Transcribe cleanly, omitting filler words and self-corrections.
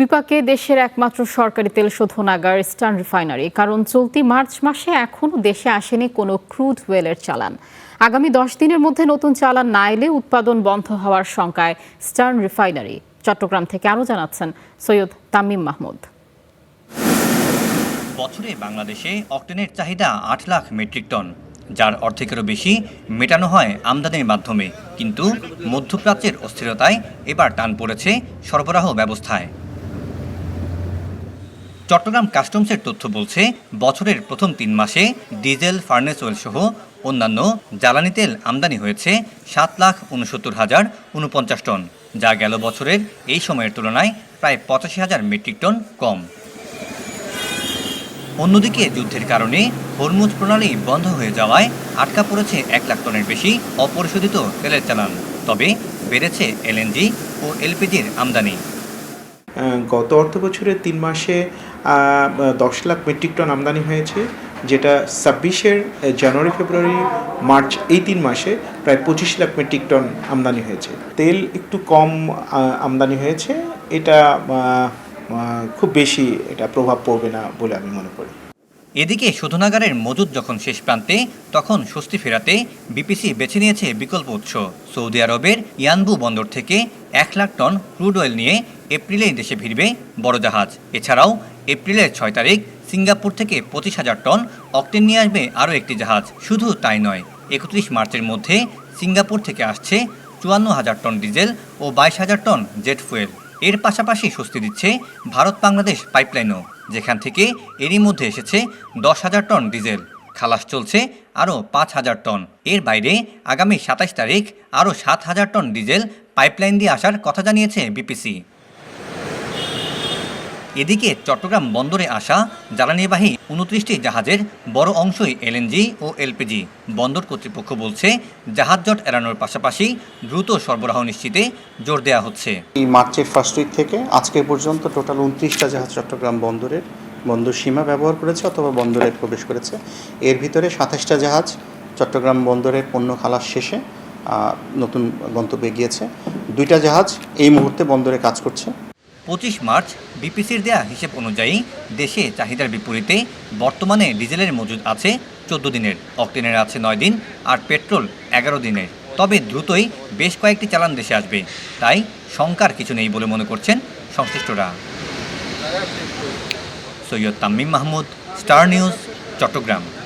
বিপাকে দেশের একমাত্র সরকারি তেল শোধনাগার ইস্টার্ন রিফাইনারি, কারণ চলতি মার্চ মাসে এখনও দেশে আসেনি কোনো ক্রুড ওয়েলের চালান। আগামী 10 দিনের মধ্যে নতুন চালান না এলে উৎপাদন বন্ধ হওয়ার শঙ্কায় ইস্টার্ন রিফাইনারি। চট্টগ্রাম থেকে আরও জানাচ্ছেন সৈয়দ তামিম মাহমুদ। বছরে বাংলাদেশে অক্টেনের চাহিদা 8 লাখ মেট্রিক টন, যার অর্ধেকেরও বেশি মেটানো হয় আমদানির মাধ্যমে। কিন্তু মধ্যপ্রাচ্যের অস্থিরতায় এবার টান পড়েছে সরবরাহ ব্যবস্থায়। চট্টগ্রাম কাস্টমসের তথ্য বলছে, বছরের প্রথম 3 মাসে ডিজেল, ফার্নেস অয়েল সহ অন্যান্য জ্বালানি তেল আমদানি হয়েছে 7,69,049 টন, যা গেল বছরের এই সময়ের তুলনায় প্রায় 85,000 মেট্রিক টন কম। অন্যদিকে যুদ্ধের কারণে হরমুজ প্রণালী বন্ধ হয়ে যাওয়ায় আটকা পড়েছে 1 লাখ টনের বেশি অপরিশোধিত তেলের চালান। তবে বেড়েছে এলএনজি ও এলপিজির আমদানি। গত অর্থ বছরের 3 মাসে 10 লাখ মেট্রিক টন আমদানি হয়েছে, যেটা 26-এর জানুয়ারি, ফেব্রুয়ারি, মার্চ এই 3 মাসে প্রায় 25 লাখ মেট্রিক টন আমদানি হয়েছে। তেল একটু কম আমদানি হয়েছে, এটা খুব বেশি এটা প্রভাব পড়বে না বলে আমি মনে করি। এদিকে শোধনাগারের মজুদ যখন শেষ প্রান্তে, তখন স্বস্তি ফেরাতে বিপিসি বেছে নিয়েছে বিকল্প উৎস। সৌদি আরবের ইয়ানবু বন্দর থেকে 1 লাখ টন ক্রুড অয়েল নিয়ে এপ্রিলেই দেশে ফিরবে বড় জাহাজ। এছাড়াও এপ্রিলের 6 তারিখ সিঙ্গাপুর থেকে 25,000 টন অক্টেন নিয়ে আসবে আরও একটি জাহাজ। শুধু তাই নয়, 31 মার্চের মধ্যে সিঙ্গাপুর থেকে আসছে 54,000 টন ডিজেল ও 22,000 টন জেট ফুয়েল। এর পাশাপাশি স্বস্তি দিচ্ছে ভারত বাংলাদেশ পাইপলাইনও, যেখান থেকে এরই মধ্যে এসেছে 10,000 টন ডিজেল। খালাস চলছে আরও 5,000 টন। এর বাইরে আগামী 27 তারিখ আরও 7,000 টন ডিজেল পাইপলাইন দিয়ে আসার কথা জানিয়েছে বিপিসি। এদিকে চট্টগ্রাম বন্দরে আসা জ্বালানিবাহী 29টি জাহাজের বড় অংশই এলএনজি ও এলপিজি। বন্দর কর্তৃপক্ষ বলছে, জাহাজ জট এড়ানোর পাশাপাশি দ্রুত সরবরাহ নিশ্চিতে জোর দেওয়া হচ্ছে। এই মার্চের ফার্স্ট উইক থেকে আজকে পর্যন্ত টোটাল 29টা জাহাজ চট্টগ্রাম বন্দর সীমা ব্যবহার করেছে অথবা বন্দরে প্রবেশ করেছে। এর ভিতরে 27টা জাহাজ চট্টগ্রাম বন্দরের পণ্য খালাস শেষে নতুন গন্তব্যে গিয়েছে। 2টা জাহাজ এই মুহূর্তে বন্দরে কাজ করছে। 25 মার্চ বিপিসির দেয়া হিসেব অনুযায়ী দেশে চাহিদার বিপরীতে বর্তমানে ডিজেলের মজুদ আছে 14 দিনের, অক্টেনের আছে 9 দিন আর পেট্রোল 11 দিনের। তবে দ্রুতই বেশ কয়েকটি চালান দেশে আসবে, তাই শঙ্কার কিছু নেই বলে মনে করছেন সংশ্লিষ্টরা। Syed Tamim Mahmud, Star News, Chittagong.